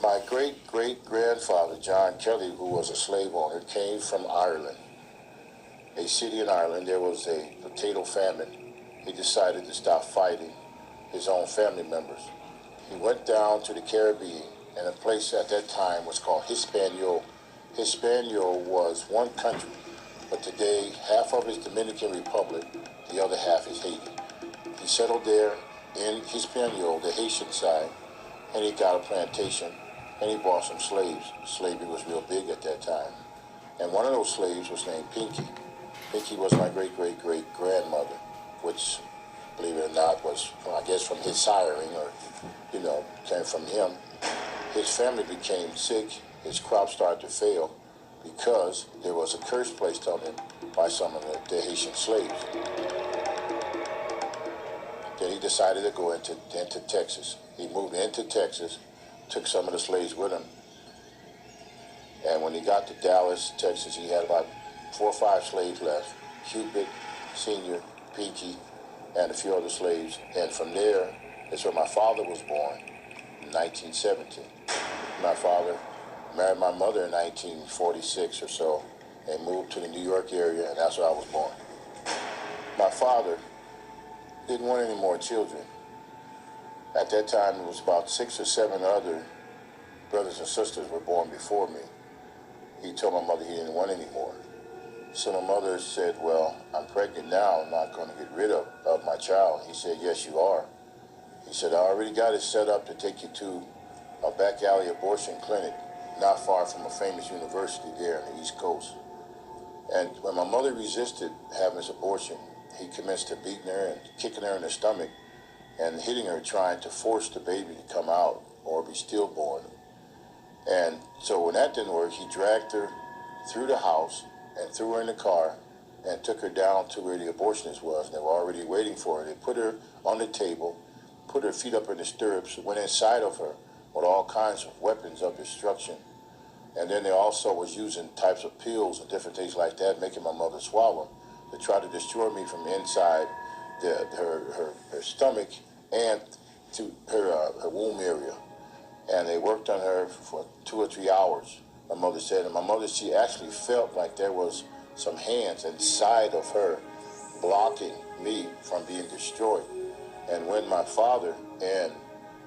My great-great-grandfather, John Kelley, who was a slave owner, came from Ireland, a city in Ireland. There was a potato famine. He decided to stop fighting his own family members. He went down to the Caribbean, and a place at that time was called Hispaniola. Hispaniola was one country, but today half of it is Dominican Republic, the other half is Haiti. He settled there in Hispaniola, the Haitian side, and he got a plantation, and he bought some slaves. Slavery was real big at that time. And one of those slaves was named Pinky. Pinky was my great-great-great-grandmother, which, believe it or not, was, I guess, from his siring, or, came from him. His family became sick. His crops started to fail because there was a curse placed on him by some of the Haitian slaves. Then he decided to go into Texas. He moved into Texas, took some of the slaves with him. And when he got to Dallas, Texas, he had about 4 or 5 slaves left. Cupid, Senior, Pinky, and a few other slaves. And from there is where my father was born in 1917. My father married my mother in 1946 or so and moved to the New York area, and that's where I was born. My father didn't want any more children. At that time, it was about 6 or 7 other brothers and sisters were born before me. He told my mother he didn't want any more. So my mother said, well, I'm pregnant now. I'm not going to get rid of my child. He said, yes, you are. He said, I already got it set up to take you to a back alley abortion clinic not far from a famous university there on the East Coast. And when my mother resisted having this abortion, he commenced to beating her and kicking her in the stomach and hitting her, trying to force the baby to come out or be stillborn. And so when that didn't work, he dragged her through the house and threw her in the car and took her down to where the abortionist was. And they were already waiting for her. They put her on the table, put her feet up in the stirrups, went inside of her with all kinds of weapons of destruction. And then they also was using types of pills and different things like that, making my mother swallow to try to destroy me from inside her stomach and to her womb area. And they worked on her for 2 or 3 hours, my mother said. And my mother, she actually felt like there was some hands inside of her blocking me from being destroyed. And when my father and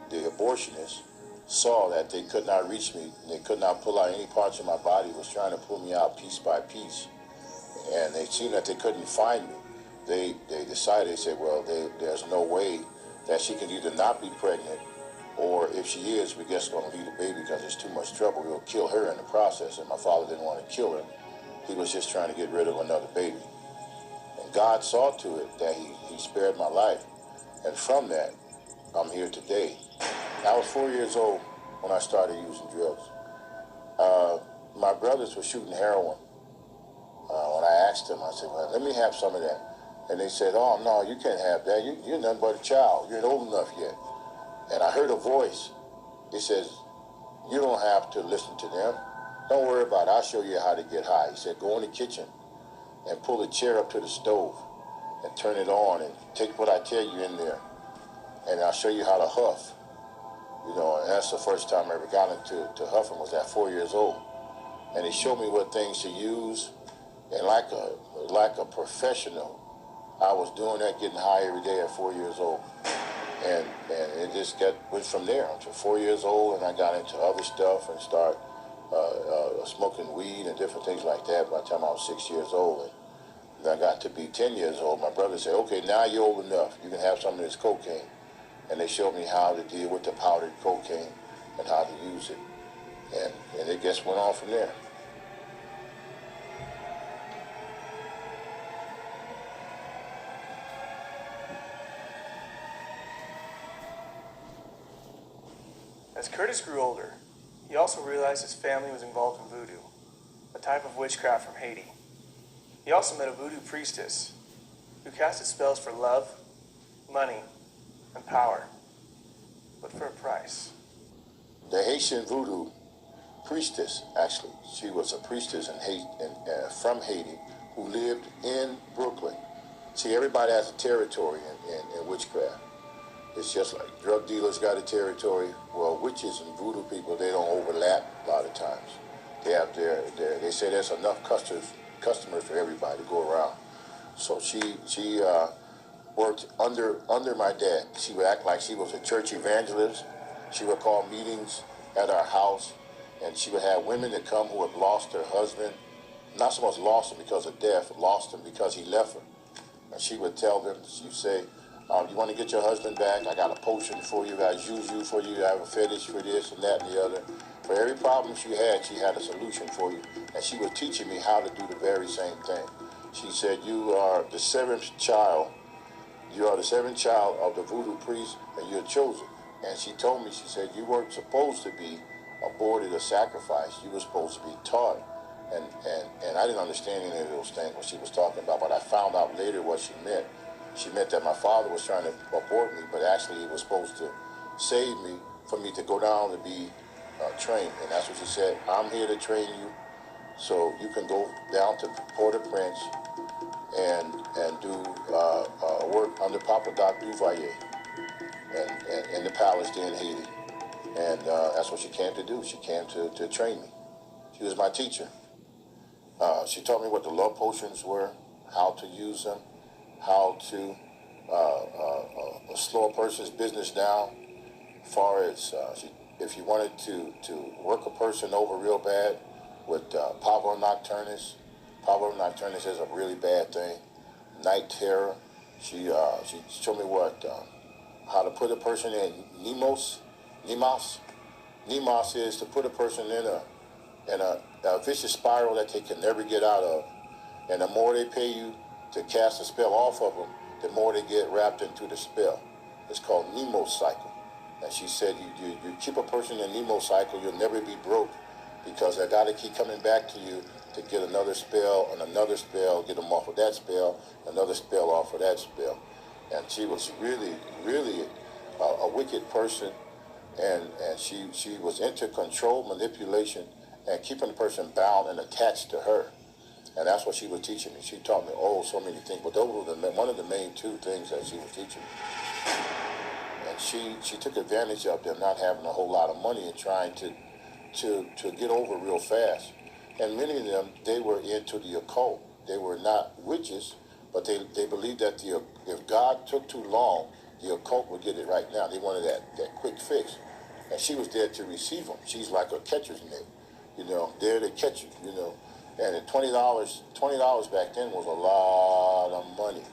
the abortionist saw that they could not reach me, and they could not pull out any parts of my body, was trying to pull me out piece by piece, and they seen that they couldn't find me, they decided, they said, well, there's no way that she can either not be pregnant, or if she is, we guess going to leave the baby because it's too much trouble. We'll kill her in the process. And my father didn't want to kill her. He was just trying to get rid of another baby. And God saw to it that he spared my life. And from that, I'm here today. I was 4 years old when I started using drugs. My brothers were shooting heroin. When I asked them, I said, well, let me have some of that. And they said, oh, no, you can't have that. You're nothing but a child. You're not old enough yet. And I heard a voice. It says, you don't have to listen to them. Don't worry about it. I'll show you how to get high. He said, go in the kitchen and pull the chair up to the stove and turn it on and take what I tell you in there. And I'll show you how to huff. And that's the first time I ever got into huffing, was at 4 years old. And he showed me what things to use. And like a professional, I was doing that, getting high every day at 4 years old. And it just went from there until 4 years old, and I got into other stuff and started smoking weed and different things like that by the time I was 6 years old. And then I got to be 10 years old. My brother said, okay, now you're old enough. You can have some of this cocaine. And they showed me how to deal with the powdered cocaine and how to use it. And it just went on from there. As Curtis grew older, he also realized his family was involved in voodoo, a type of witchcraft from Haiti. He also met a voodoo priestess who casted spells for love, money, and power, but for a price. The Haitian voodoo priestess, actually, she was a priestess from Haiti who lived in Brooklyn. See, everybody has a territory in witchcraft. It's just like drug dealers got a territory. Well, witches and voodoo people, they don't overlap a lot of times. They have they say there's enough customers for everybody to go around. So she worked under my dad. She would act like she was a church evangelist. She would call meetings at our house, and she would have women that come who had lost their husband. Not so much lost him because of death, lost him because he left her. And she would tell them, she'd say, you want to get your husband back? I got a potion for you, I got juju for you, I have a fetish for this and that and the other. For every problem she had a solution for you. And she was teaching me how to do the very same thing. She said, you are the seventh child. You are the seventh child of the voodoo priest, and you're chosen. And she told me, she said, you weren't supposed to be aborted or sacrificed. You were supposed to be taught. And I didn't understand any of those things what she was talking about, but I found out later what she meant. She meant that my father was trying to abort me, but actually he was supposed to save me for me to go down to be trained. And that's what she said. I'm here to train you so you can go down to Port-au-Prince and do work under Papa Doc Duvalier and in the palace there in Haiti. And that's what she came to do. She came to train me. She was my teacher. She taught me what the love potions were, how to use them, how to slow a person's business down. As far as if you wanted to work a person over real bad with Pavo Nocturnus. Pavo Nocturnus is a really bad thing. Night terror. She showed me how to put a person in Nemos. Nemos is to put a person in a vicious spiral that they can never get out of. And the more they pay you to cast a spell off of them, the more they get wrapped into the spell. It's called Nemos cycle. And she said, you keep a person in Nemo cycle, you'll never be broke, because they got to keep coming back to you to get another spell and another spell, get them off of that spell, another spell off of that spell. And she was really, really a wicked person, and she was into control, manipulation, and keeping the person bound and attached to her. And that's what she was teaching me. She taught me, so many things, but those were one of the main two things that she was teaching me. And she took advantage of them not having a whole lot of money and trying to get over real fast. And many of them, they were into the occult. They were not witches, but they believed that if God took too long, the occult would get it right now. They wanted that quick fix. And she was there to receive them. She's like a catcher's mitt, there to catch you, And at $20 back then was a lot of money,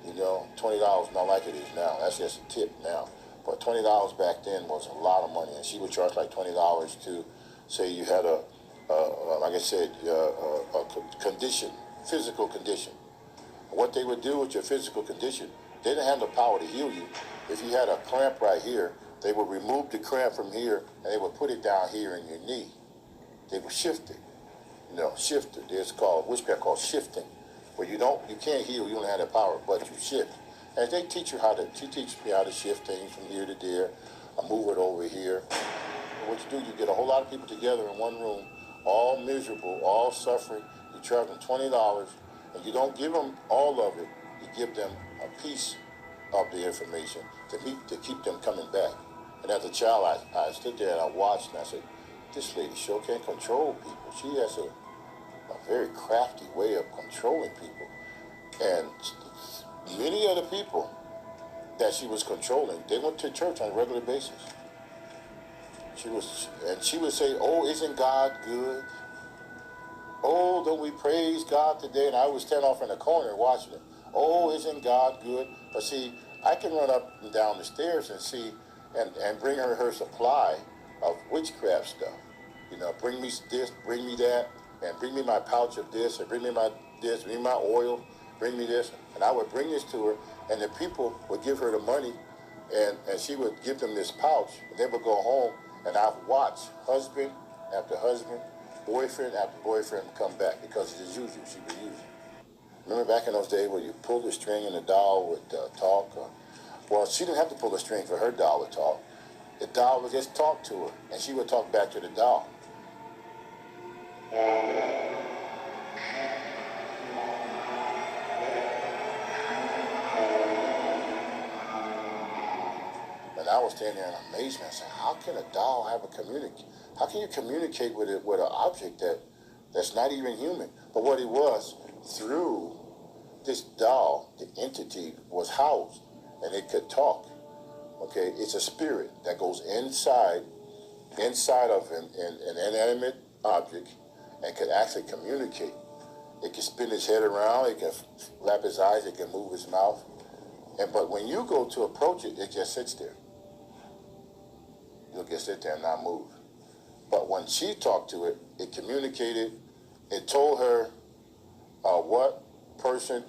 $20 not like it is now. That's just a tip now. But $20 back then was a lot of money. And she would charge like $20 to say you had like I said, a condition, physical condition. What they would do with your physical condition, they didn't have the power to heal you. If you had a cramp right here, they would remove the cramp from here and they would put it down here in your knee. They would shift it. Shift it. It's called witchcraft, called shifting, where you can't heal, you don't have the power, but you shift. And they teach me how to shift things from here to there. I move it over here. And what you do, you get a whole lot of people together in one room, all miserable, all suffering. You charge them $20, and you don't give them all of it. You give them a piece of the information to keep them coming back. And as a child, I stood there and I watched, and I said, this lady sure can control people. She has a very crafty way of controlling people. And many of the people that she was controlling, they went to church on a regular basis. She would say, isn't God good? Don't we praise God today? And I would stand off in the corner watching it. Isn't God good? But see, I can run up and down the stairs and see and bring her supply of witchcraft stuff. Bring me this, bring me that, and bring me my pouch of this, and bring me this, bring me my oil, bring me this. And I would bring this to her, and the people would give her the money, and she would give them this pouch, and they would go home, and I would watch husband after husband, boyfriend after boyfriend come back, because of the juju she was using. Remember back in those days where you pulled the string and the doll would talk? Well, she didn't have to pull the string for her doll to talk. The doll would just talk to her, and she would talk back to the doll. And I was standing there in amazement. I said, how can a doll have how can you communicate with an object that's not even human? But what it was, through this doll, the entity was housed, and it could talk. Okay, it's a spirit that goes inside of an inanimate object and could actually communicate. It can spin his head around, it can flap his eyes, it can move his mouth. But when you go to approach it, it just sits there. You'll just sit there and not move. But when she talked to it, it communicated, it told her what person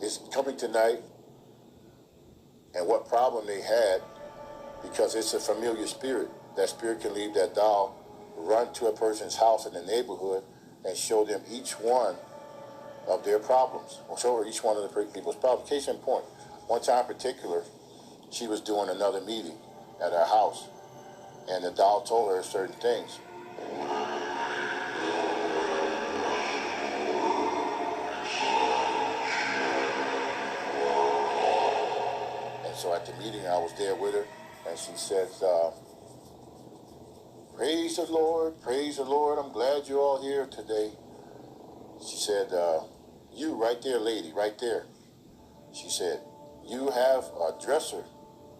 is coming tonight and what problem they had, because it's a familiar spirit. That spirit can leave that doll, run to a person's house in the neighborhood, and show them each one of their problems, or show her each one of the people's problems. Case in point, one time in particular, she was doing another meeting at her house, and the doll told her certain things. And so at the meeting, I was there with her, and she says, praise the Lord, I'm glad you're all here today. She said, you right there, lady, right there. She said, you have a dresser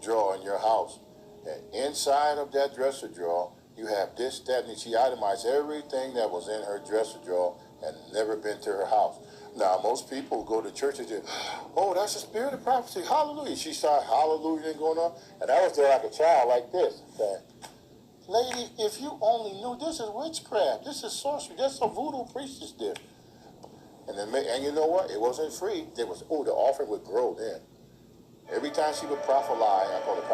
drawer in your house, and inside of that dresser drawer, you have this, that, and she itemized everything that was in her dresser drawer and never been to her house. Now, most people go to church and say, oh, that's the spirit of prophecy, hallelujah. She started hallelujah going on, and I was there like a child like this, saying, lady, if you only knew, this is witchcraft, this is sorcery, that's a voodoo priestess did. And you know what? It wasn't free. The offering would grow then. Every time she would prophesy, I call it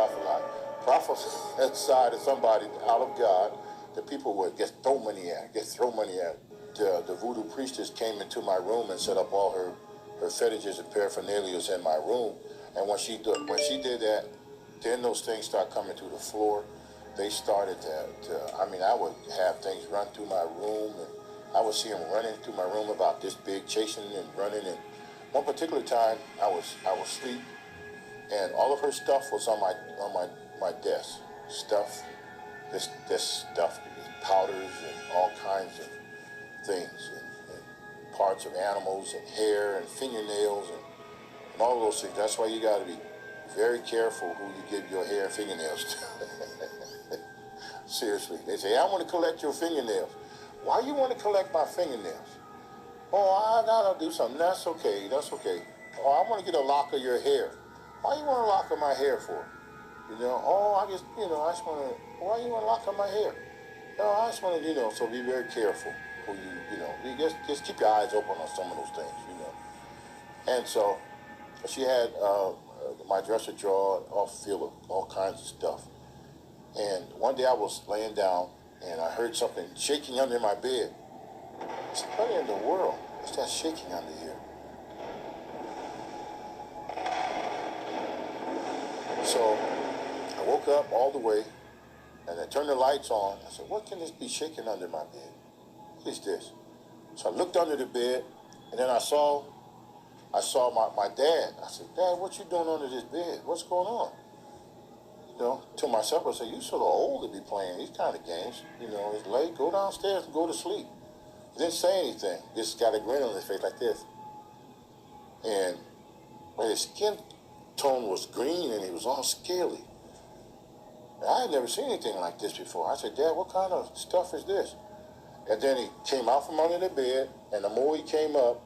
prophesy to somebody out of God, the people would just throw money at it. The voodoo priestess came into my room and set up all her fetishes and paraphernalia in my room. And when she did that, then those things start coming to the floor. They started I would have things run through my room, and I would see them running through my room about this big, chasing and running. And one particular time, I was asleep, and all of her stuff was on my desk. This stuff, powders and all kinds of things, and parts of animals and hair and fingernails and all of those things. That's why you got to be very careful who you give your hair and fingernails to. Seriously, they say, I want to collect your fingernails. Why you want to collect my fingernails? Oh, I gotta do something. That's okay. Oh, I want to get a lock of your hair. Why you want a lock of my hair for? I just want to, why you want a lock of my hair? No, I just want to, so be very careful who you just keep your eyes open on some of those things, And so she had my dresser drawer all filled with all kinds of stuff. And one day I was laying down, and I heard something shaking under my bed. I said, what in the world is that shaking under here? So I woke up all the way, and I turned the lights on. I said, what can this be shaking under my bed? What is this? So I looked under the bed, and then I saw my dad. I said, Dad, what you doing under this bed? What's going on? To myself, I said, you sort of old to be playing these kind of games. It's late. Go downstairs and go to sleep. He didn't say anything. Just got a grin on his face like this. And his skin tone was green, and he was all scaly. And I had never seen anything like this before. I said, Dad, what kind of stuff is this? And then he came out from under the bed, and the more he came up,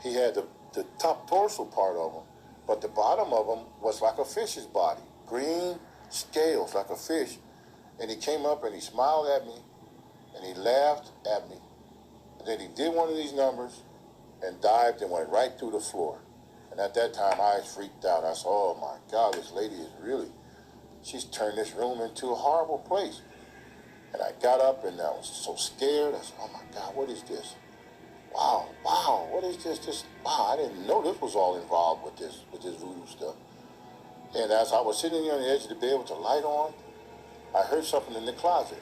he had the top torso part of him, but the bottom of him was like a fish's body. Green scales like a fish, and he came up and he smiled at me, and he laughed at me, and then he did one of these numbers and dived and went right through the floor. And at that time, I was freaked out. I said, oh my God, this lady she's turned this room into a horrible place. And I got up and I was so scared. I said, oh my God, what is this? Wow, what is this? Wow, I didn't know this was all involved with this voodoo stuff. And as I was sitting on the edge of the bed with the light on, I heard something in the closet.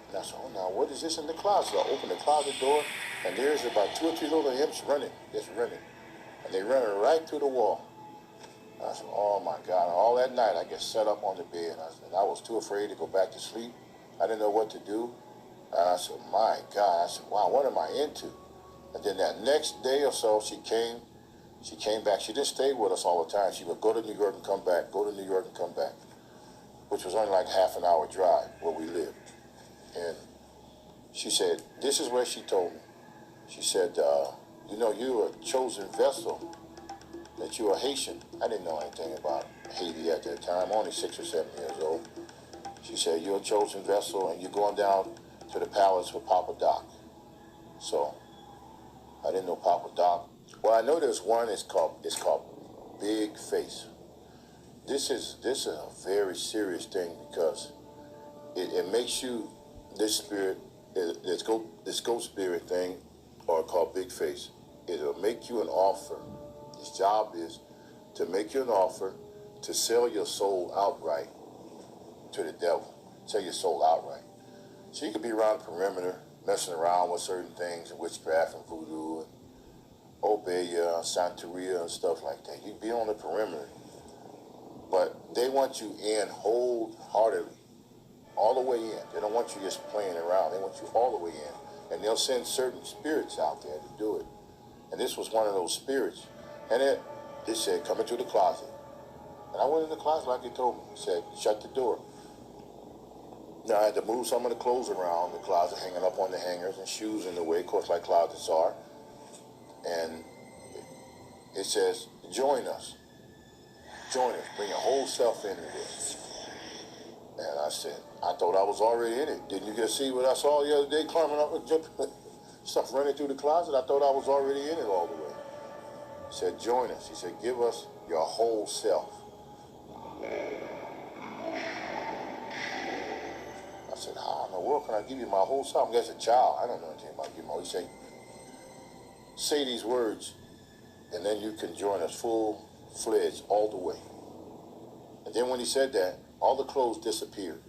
And I said, oh, now, what is this in the closet? I opened the closet door, and there's about 2 or 3 little imps running, just running. And they ran right through the wall. I said, oh my God. All that night I get set up on the bed. I was too afraid to go back to sleep. I didn't know what to do. And I said, my God. I said, wow, what am I into? And then that next day or so, she came back. She didn't stay with us all the time. She would go to New York and come back, go to New York and come back, which was only like half an hour drive where we lived. And she said, this is what she told me. She said, you know, you're a chosen vessel, that you're a Haitian. I didn't know anything about Haiti at that time, only 6 or 7 years old. She said, you're a chosen vessel, and you're going down to the palace with Papa Doc. So, I didn't know Papa Doc. Well, I know there's one, it's called Big Face. This is a very serious thing because it makes you, this spirit, this ghost spirit thing, or called Big Face, it'll make you an offer. His job is to make you an offer to sell your soul outright to the devil. Sell your soul outright. So you could be around the perimeter, messing around with certain things, and witchcraft and voodoo, and Obeya, Santeria, and stuff like that. You'd be on the perimeter. But they want you in wholeheartedly, all the way in. They don't want you just playing around. They want you all the way in. And they'll send certain spirits out there to do it. And this was one of those spirits. And it said, come into the closet. And I went in the closet like he told me. He said, shut the door. Now I had to move some of the clothes around the closet, hanging up on the hangers, and shoes in the way, of course, like closets are. And it says, join us. Join us. Bring your whole self into this. And I said, I thought I was already in it. Didn't you just see what I saw the other day, climbing up and jumping, stuff running through the closet? I thought I was already in it all the way. He said, join us. He said, give us your whole self. I said, how in the world can I give you my whole self? I'm just a child. I don't know anything about giving my whole. He said, say these words, and then you can join us full-fledged all the way. And then when he said that, all the clothes disappeared.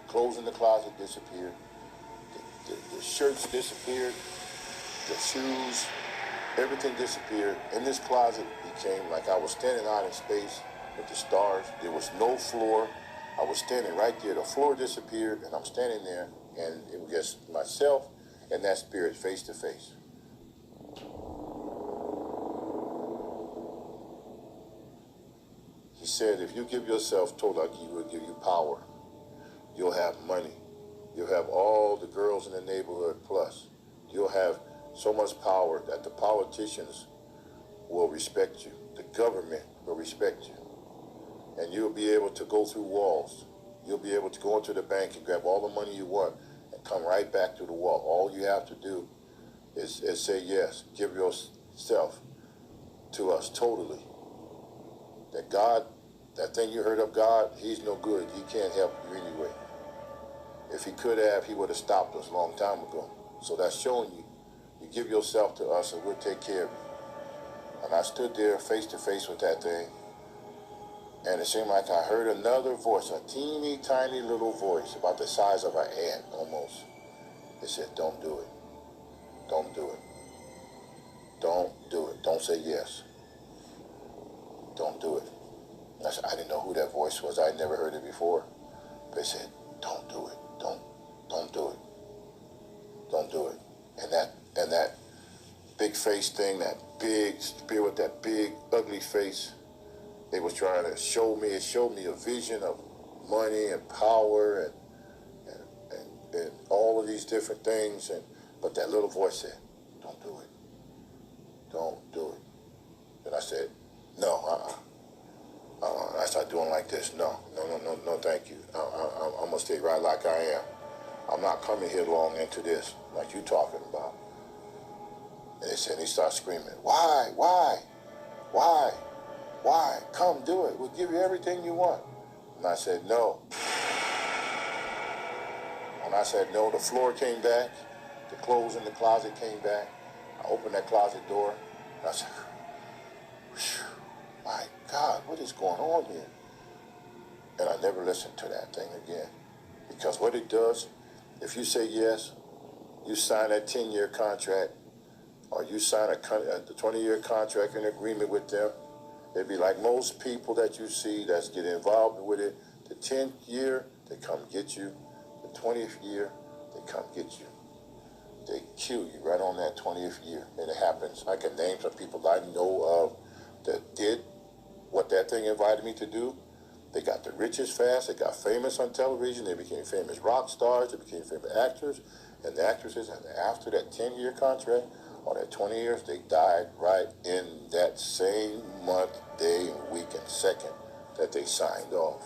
Clothes in the closet disappeared. The shirts disappeared. The shoes, everything disappeared. In this closet became like I was standing out in space with the stars. There was no floor. I was standing right there. The floor disappeared, and I'm standing there, and it was just myself and that spirit face to face. He said, if you give yourself totally, he will give you power. You'll have money. You'll have all the girls in the neighborhood plus. You'll have so much power that the politicians will respect you. The government will respect you. And you'll be able to go through walls. You'll be able to go into the bank and grab all the money you want and come right back through the wall. All you have to do is say yes. Give yourself to us totally. That God, that thing you heard of God, he's no good. He can't help you anyway. If he could have, he would have stopped us a long time ago. So that's showing you, you give yourself to us and we'll take care of you. And I stood there face to face with that thing. And it seemed like I heard another voice, a teeny tiny little voice, about the size of an ant almost. It said, don't do it. Don't do it. Don't do it. Don't say yes. Don't do it. I didn't know who that voice was. I had never heard it before. They said, don't do it. Don't do it. Don't do it. And that big face thing, that big spirit with that big ugly face, they was trying to show me. It showed me a vision of money and power and all of these different things. But that little voice said, don't do it. Don't do it. And I said, no, I started doing like this. No, thank you. I'm going to stay right like I am. I'm not coming here long into this, like you talking about. And he started screaming, why? Come do it. We'll give you everything you want. And I said, no. When I said no, the floor came back. The clothes in the closet came back. I opened that closet door. And I said, my God, what is going on here? And I never listened to that thing again. Because what it does, if you say yes, you sign that 10-year contract, or you sign a 20-year contract and agreement with them, it'd be like most people that you see that's getting involved with it. The 10th year, they come get you. The 20th year, they come get you. They kill you right on that 20th year. And it happens. I can name some people I know of that did what that thing invited me to do. They got the richest fast. They got famous on television. They became famous rock stars. They became famous actors. And the actresses, after that 10-year contract, or that 20 years, they died right in that same month, day, and week, and second that they signed off.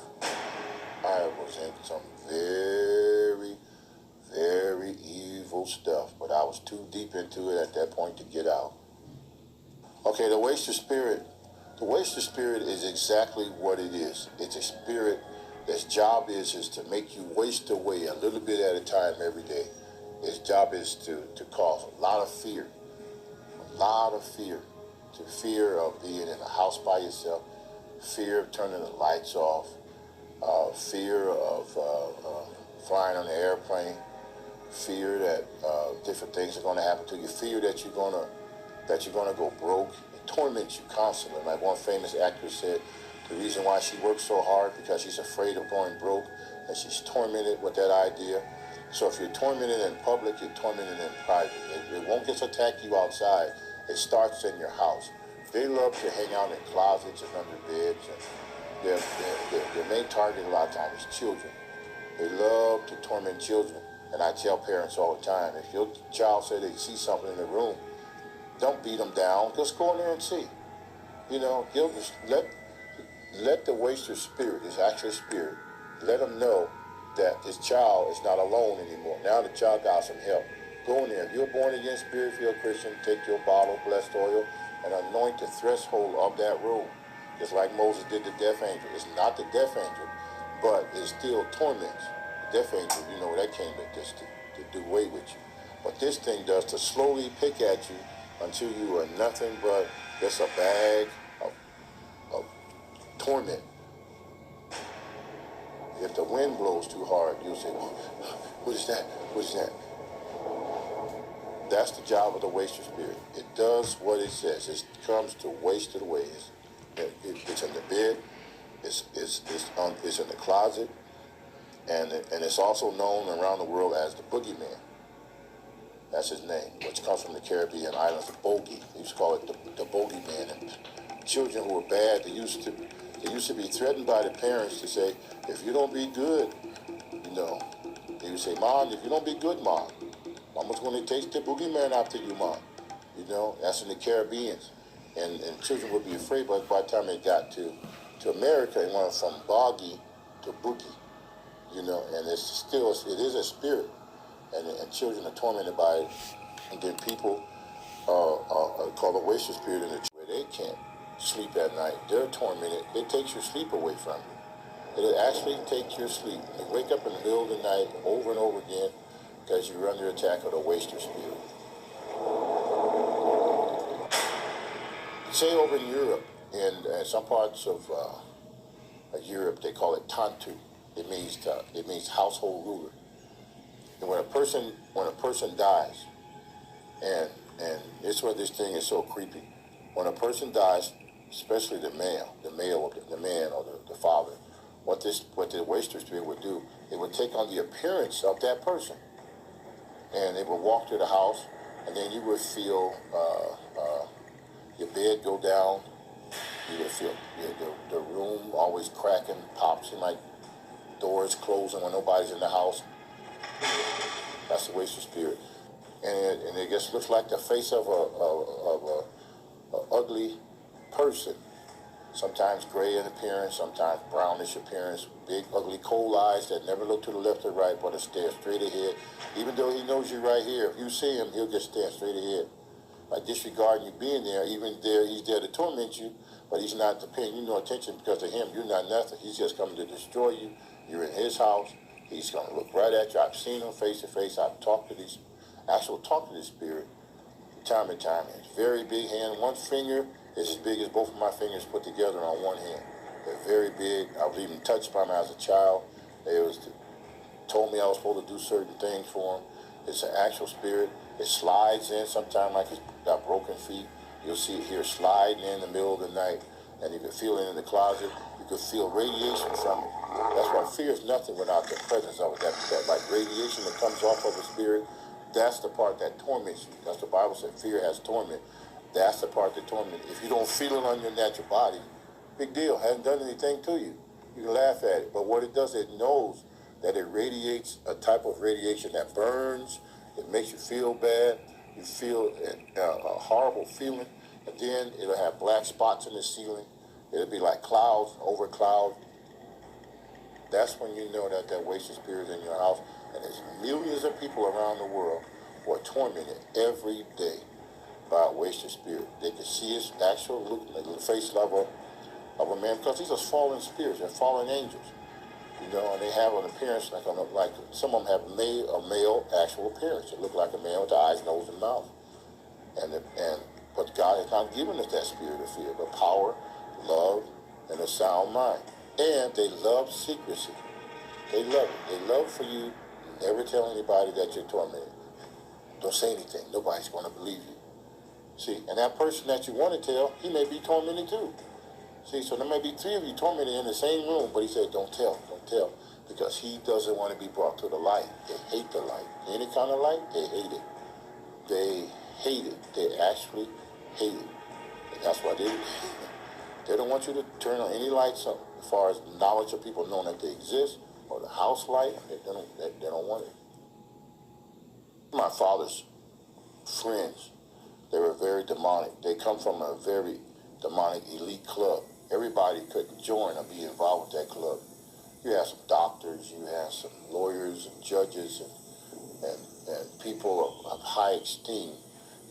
I was in some very, very evil stuff, but I was too deep into it at that point to get out. Okay, the waster spirit. The waster spirit is exactly what it is. It's a spirit that's job is to make you waste away a little bit at a time every day. Its job is to cause a lot of fear. A lot of fear. To fear of being in a house by yourself, fear of turning the lights off, fear of flying on an airplane, fear that different things are going to happen to you, fear that you're going to go broke. It torments you constantly. Like one famous actress said, the reason why she works so hard because she's afraid of going broke, and she's tormented with that idea. So if you're tormented in public, you're tormented in private. It won't just attack you outside. It starts in your house. They love to hang out in closets and under beds. And their main target a lot of times is children. They love to torment children. And I tell parents all the time, if your child says they see something in the room, don't beat them down. Just go in there and see. You know, let the waster spirit, this actual spirit, let them know that this child is not alone anymore. Now the child got some help. Go in there. If you're born again, spirit-filled Christian, take your bottle of blessed oil and anoint the threshold of that room. Just like Moses did the death angel. It's not the death angel, but it still torments. The death angel, you know, that came just to do away with you. But this thing does to slowly pick at you until you are nothing but just a bag of torment. If the wind blows too hard, you'll say, what is that? What is that? That's the job of the waster spirit. It does what it says. It comes to waste it away. It's in the bed. It's in the closet. And it's also known around the world as the boogeyman. That's his name, which comes from the Caribbean islands, the bogey. They used to call it the bogeyman. And children who were bad, they used to be threatened by the parents to say, if you don't be good, you know, they would say, Mom, if you don't be good, Mom, Mama's going to take the boogeyman after you, Mom. You know, that's in the Caribbean. And children would be afraid, but by the time they got to America, it went from boggy to boogie. You know, and it is a spirit. And children are tormented by it. And then people call the waster spirit in the where they can't sleep at night. They're tormented. It takes your sleep away from you. It'll actually take your sleep. You wake up in the middle of the night over and over again because you're under attack of the waster spirit. Say over in Europe, in some parts of Europe, they call it tantu. It means household ruler. And when a person dies, and it's where this thing is so creepy. When a person dies, especially the man or the father, what the waster spirit would do, it would take on the appearance of that person, and it would walk through the house, and then you would feel your bed go down. You would feel the room always cracking, pops, and like doors closing when nobody's in the house. That's the waster spirit, and it just looks like the face of a ugly person. Sometimes gray in appearance, sometimes brownish appearance, big ugly cold eyes that never look to the left or right but stare straight ahead. Even though he knows you right here, if you see him, he'll just stare straight ahead, like disregarding you being there. Even there, he's there to torment you, but he's not paying you no attention because to him, you're not nothing. He's just coming to destroy you. You're in his house. He's going to look right at you. I've seen him face to face. I've talked to this spirit time and time. It's very big hand. One finger is as big as both of my fingers put together on one hand. They're very big. I was even touched by them as a child. They told me I was supposed to do certain things for them. It's an actual spirit. It slides in sometimes like it's got broken feet. You'll see it here sliding in the middle of the night, and you can feel it in the closet. You can feel radiation from it. That's why fear is nothing without the presence of it. That like radiation that comes off of a spirit, that's the part that torments you. That's the Bible said fear has torment. That's the part that torments you. If you don't feel it on your natural body, big deal. Hasn't done anything to you. You can laugh at it. But what it does, it knows that it radiates a type of radiation that burns. It makes you feel bad. You feel a horrible feeling. And then it'll have black spots in the ceiling. It'll be like clouds over clouds. That's when you know that that wasted spirit is in your house. And there's millions of people around the world who are tormented every day by a wasted spirit. They can see his actual look, like the face level of a man, because these are fallen spirits, they're fallen angels. You know, and they have an appearance like some of them have a male actual appearance. It look like a man with the eyes, nose, and mouth. But God has not given us that spirit of fear, but power, love, and a sound mind. And they love secrecy. They love it. They love for you to never tell anybody that you're tormented. Don't say anything. Nobody's going to believe you. See, and that person that you want to tell, he may be tormented too. See, so there may be three of you tormented in the same room, but he said, don't tell, because he doesn't want to be brought to the light. They hate the light. Any kind of light, they hate it. They hate it. They actually hate it. And that's why they don't want you to turn on any lights up as far as knowledge of people knowing that they exist, or the house light. They don't want it. My father's friends, they were very demonic. They come from a very demonic elite club. Everybody could join or be involved with that club. You have some doctors, you have some lawyers and judges and people of high esteem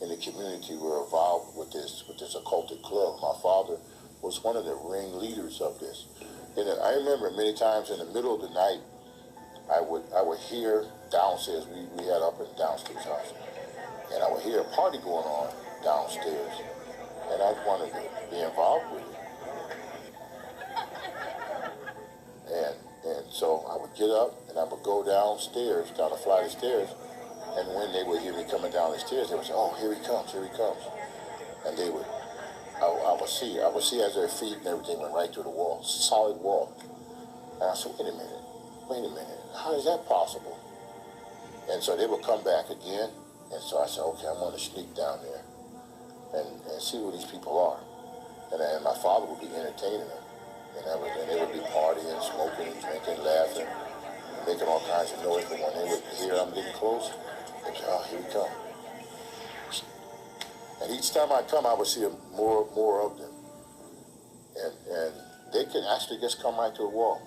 in the community were involved with this occultic club. My father was one of the ringleaders of this. And I remember many times in the middle of the night, I would hear downstairs. We had up and downstairs house, and I would hear a party going on downstairs, and I wanted to be involved with it. And so I would get up and I would go downstairs, down the flight of stairs, and when they would hear me coming down the stairs, they would say, "Oh, here he comes," and they would. I would see as their feet and everything went right through the wall, solid wall. And I said, wait a minute, how is that possible? And so they would come back again, and so I said, okay, I'm going to sneak down there and see who these people are. And my father would be entertaining them, and they would be partying, smoking, drinking, laughing, making all kinds of noise. But when they would hear I'm getting close, they'd say, oh, here we come. And each time I come, I would see more of them. And they could actually just come right to a wall.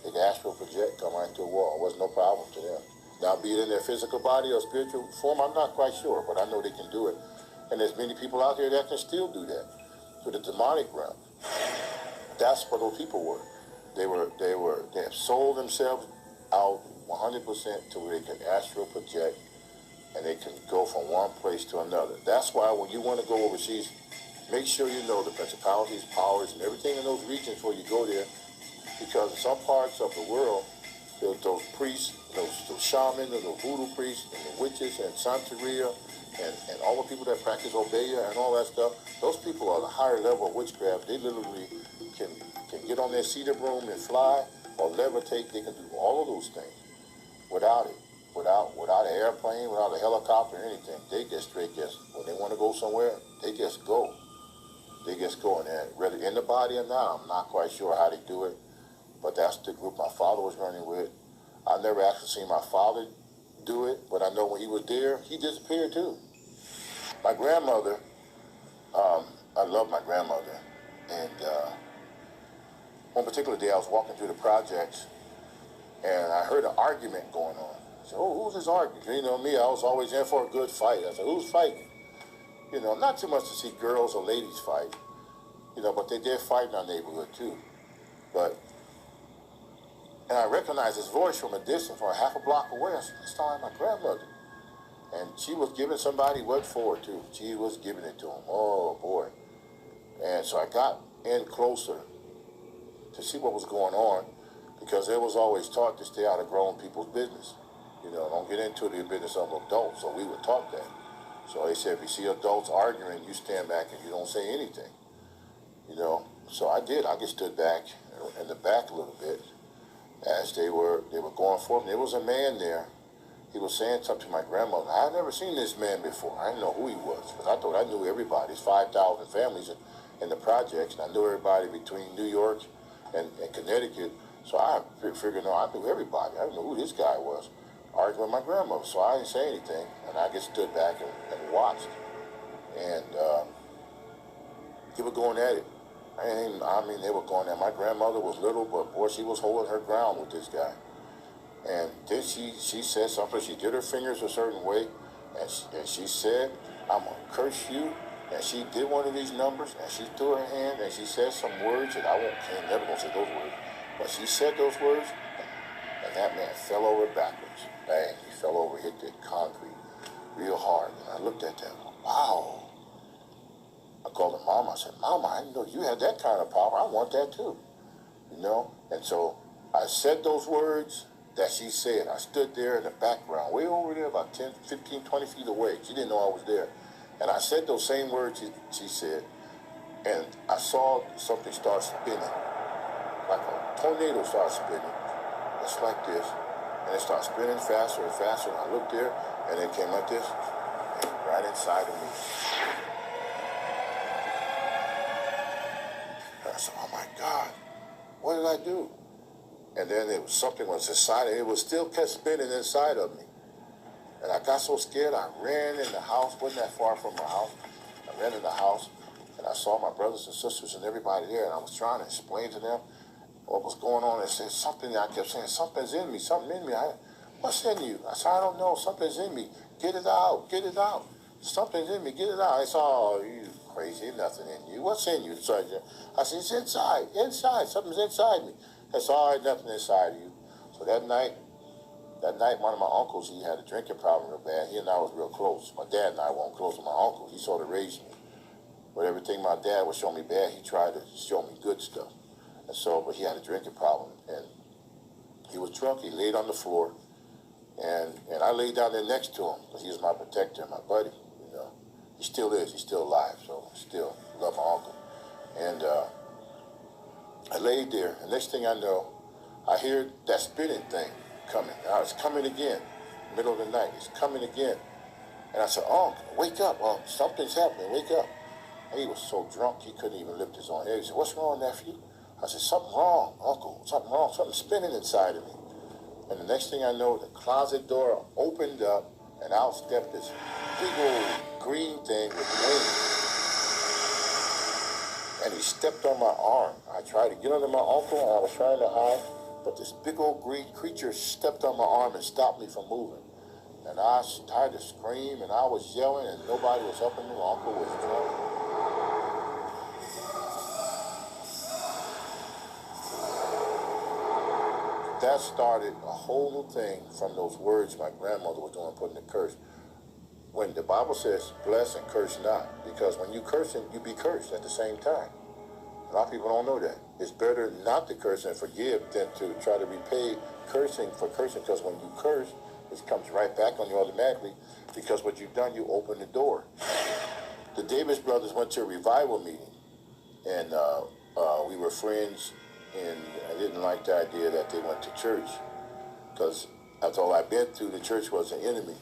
They could astral project, come right to a wall. It was no problem to them. Now, be it in their physical body or spiritual form, I'm not quite sure, but I know they can do it. And there's many people out there that can still do that. To the demonic realm. That's what those people were. They have sold themselves out 100% to where they can astral project and they can go from one place to another. That's why when you want to go overseas, make sure you know the principalities, powers, and everything in those regions before you go there, because in some parts of the world, those priests, those shamans, those voodoo priests, and the witches, and Santeria, and all the people that practice Obeya and all that stuff, those people are the higher level of witchcraft. They literally can get on their cedar broom and fly or levitate. They can do all of those things without an airplane, without a helicopter or anything. They just when they want to go somewhere, they just go. They just go in there, whether in the body or not. I'm not quite sure how they do it, but that's the group my father was running with. I never actually seen my father do it, but I know when he was there, he disappeared too. My grandmother, I love my grandmother, and one particular day I was walking through the projects, and I heard an argument going on. I said, oh, who's this arguing? You know me, I was always in for a good fight. I said, who's fighting? You know, not too much to see girls or ladies fight, you know, but they did fight in our neighborhood too. And I recognized his voice from a distance, from a half a block away. I said, it's like my grandmother. And she was giving somebody what for too. She was giving it to him. Oh boy. And so I got in closer to see what was going on, because it was always taught to stay out of grown people's business. You know, don't get into the business of adults. So we were taught that. So they said, if you see adults arguing, you stand back and you don't say anything. You know, so I did. I just stood back in the back a little bit as they were going forth. And there was a man there. He was saying something to my grandmother. I had never seen this man before. I didn't know who he was, because I thought I knew everybody. There's 5,000 families in the projects, and I knew everybody between New York and Connecticut. So I figured, no, I knew everybody. I didn't know who this guy was, arguing with my grandmother. So I didn't say anything, and I just stood back and watched. And they were going at it. I mean, they were going at it. My grandmother was little, but boy, she was holding her ground with this guy. And then she said something. She did her fingers a certain way, and she said, I'm going to curse you. And she did one of these numbers, and she threw her hand, and she said some words, and I'm never going to say those words. But she said those words, and that man fell over backwards. Bang, he fell over, hit the concrete real hard. And I looked at that, wow. I called her Mama. I said, Mama, I didn't know you had that kind of power. I want that too, you know? And so I said those words that she said. I stood there in the background, way over there, about 10, 15, 20 feet away. She didn't know I was there. And I said those same words she said, and I saw something start spinning, like a tornado started spinning. It's like this, and it started spinning faster and faster, and I looked there, and it came like this, and right inside of me. And I said, oh my God, what did I do? And then something was inside, and it was still kept spinning inside of me. And I got so scared, I ran in the house, wasn't that far from my house. I ran in the house, and I saw my brothers and sisters and everybody there, and I was trying to explain to them what was going on. They said something, I kept saying, something's in me, something in me. What's in you? I said, I don't know, something's in me. Get it out, get it out. Something's in me, get it out. I said, oh, you crazy, nothing in you. What's in you? I said, it's inside, something's inside me. That's all right, nothing inside of you. So that night, one of my uncles, he had a drinking problem real bad. He and I was real close. My dad and I weren't close to my uncle. He sort of raised me. But everything my dad would show me bad, he tried to show me good stuff. And so, but he had a drinking problem. And he was drunk. He laid on the floor. And I laid down there next to him, because he was my protector, my buddy, you know. He still is. He's still alive. So still love my uncle. And I laid there. And next thing I know, I hear that spinning thing coming. Now it's coming again, middle of the night. It's coming again. And I said, wake up. Something's happening. Wake up. And he was so drunk, he couldn't even lift his own head. He said, what's wrong, nephew? I said, something wrong, Uncle. Something wrong. Something's spinning inside of me. And the next thing I know, the closet door opened up, and out stepped this big old green thing with wings. And he stepped on my arm. I tried to get under my uncle, and I was trying to hide. But this big old green creature stepped on my arm and stopped me from moving. And I started to scream, and I was yelling, and nobody was helping me. My uncle was drunk. That started a whole new thing from those words my grandmother was doing, putting the curse. When the Bible says, bless and curse not, because when you curse, you be cursed at the same time. A lot of people don't know that. It's better not to curse and forgive than to try to repay cursing for cursing, because when you curse, it comes right back on you automatically, because what you've done, you open the door. The Davis brothers went to a revival meeting, and we were friends, and I didn't like the idea that they went to church, because after all I'd been through, the church was an enemy.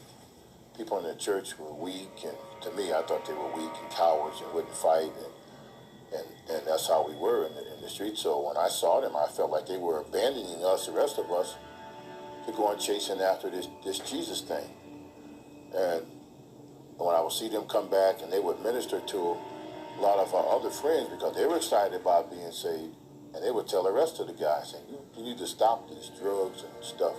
People in the church were weak, and to me, I thought they were weak and cowards and wouldn't fight, and that's how we were in the street. So when I saw them, I felt like they were abandoning us, the rest of us, to go on chasing after this Jesus thing. And when I would see them come back, and they would minister to a lot of our other friends, because they were excited about being saved, and they would tell the rest of the guys, saying, you need to stop these drugs and stuff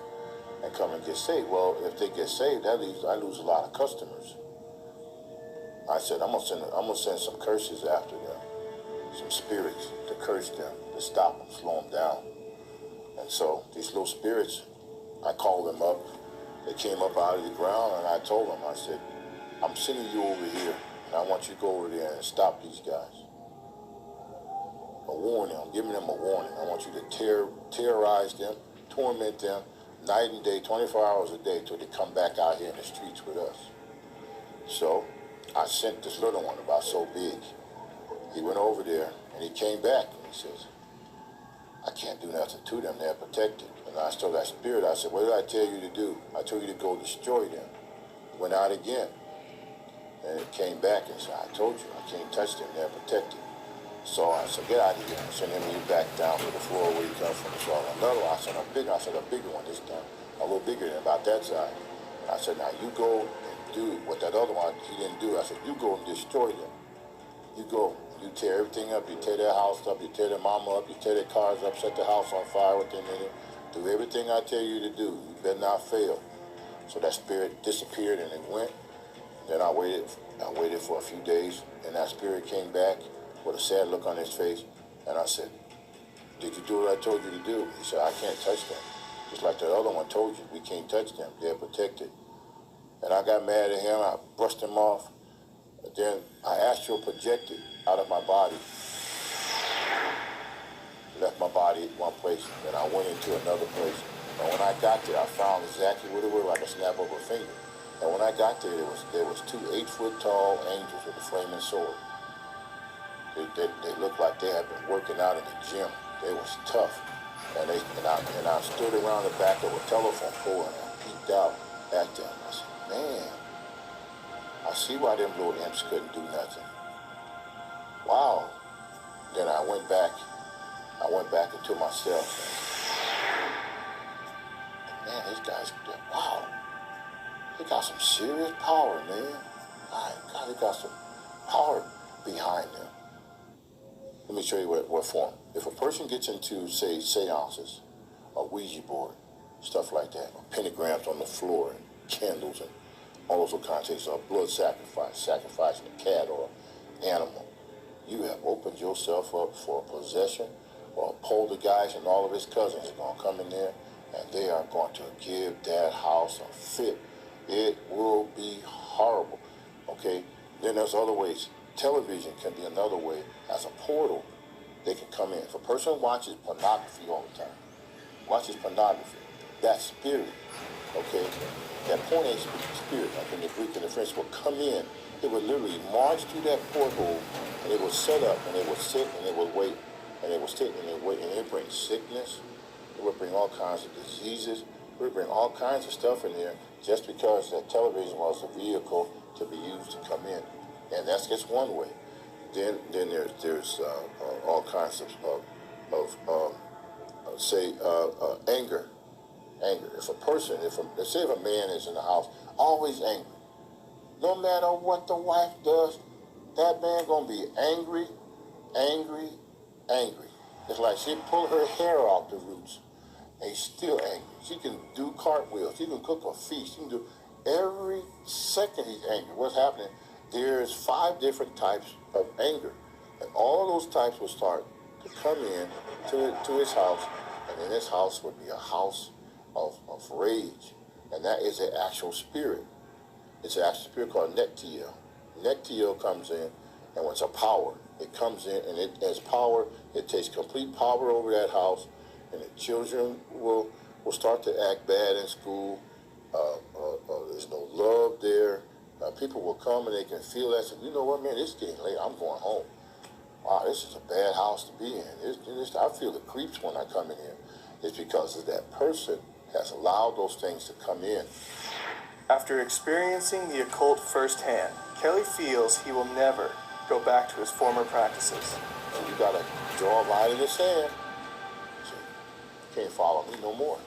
and come and get saved. Well, if they get saved, I lose a lot of customers. I said, I'm gonna send some curses after them, some spirits to curse them, to stop them, slow them down. And so these little spirits, I called them up. They came up out of the ground, and I told them, I said, I'm sending you over here, and I want you to go over there and stop these guys. a warning. I'm giving them a warning. I want you to terrorize them, torment them, night and day, 24 hours a day, till they come back out here in the streets with us. So I sent this little one, about so big. He went over there, and he came back, and he says, I can't do nothing to them. They're protected. And I told that spirit, I said, what did I tell you to do? I told you to go destroy them. He went out again. And it came back and said, I told you, I can't touch them. They're protected. So I said, get out of here. I sent him back down to the floor where he come from. So another one, I said, a bigger one this time. A little bigger than about that size. I said, now you go and do what that other one, he didn't do. I said, you go and destroy them. You go. You tear everything up. You tear their house up. You tear their mama up. You tear their cars up. Set the house on fire with them in it. Do everything I tell you to do. You better not fail. So that spirit disappeared and it went. Then I waited for a few days, and that spirit came back with a sad look on his face. And I said, did you do what I told you to do? He said, I can't touch them. Just like the other one told you, we can't touch them. They're protected. And I got mad at him. I brushed him off. And then I astral projected out of my body. Left my body at one place, then I went into another place. And when I got there, I found exactly what it was, like a snap of a finger. And when I got there, there was 2 8-foot-tall angels with a flaming sword. They looked like they had been working out in the gym. They was tough. And I stood around the back of a telephone pole and I peeked out at them. I said, man, I see why them little imps couldn't do nothing. Wow. Then I went back into myself. And, man, these guys, wow. They got some serious power, man. My God, they got some power behind them. Let me show you what form. If a person gets into, say, seances, a Ouija board, stuff like that, or pentagrams on the floor, and candles, and all those kinds of things, or blood sacrificing a cat or animal, you have opened yourself up for a possession, or a poltergeist and all of his cousins are going to come in there, and they are going to give that house a fit. It will be horrible, okay? Then there's other ways. Television can be another way. As a portal, they can come in. If a person watches pornography all the time, watches pornography, that spirit, okay, that porn spirit, like in the Greek and the French, will come in. It would literally march through that porthole, and it would set up, and it would sit, and it would wait, and it would sit, and it would wait, and it would bring sickness. It would bring all kinds of diseases. It would bring all kinds of stuff in there just because that television was a vehicle to be used to come in. And that's just one way. Then there's all kinds of anger. Anger. If a person, let's say if a man is in the house, always angry. No matter what the wife does, that man gonna be angry, angry, angry. It's like she pull her hair off the roots, and he's still angry. She can do cartwheels. She can cook a feast. She can do every second he's angry. What's happening? There's 5 different types of anger, and all of those types will start to come in to his house, and then his house would be a house of rage, and that is an actual spirit. It's an actual spirit called Nektiel. Nektiel comes in, and when it's a power, it comes in, and it has power. It takes complete power over that house, and the children will start to act bad in school. There's no love there. People will come and they can feel that. You know what, man? It's getting late. I'm going home. Wow, this is a bad house to be in. I feel the creeps when I come in here. It's because of that person has allowed those things to come in. After experiencing the occult firsthand, Kelley feels he will never go back to his former practices. And you got to draw a line in the sand. So you can't follow me no more.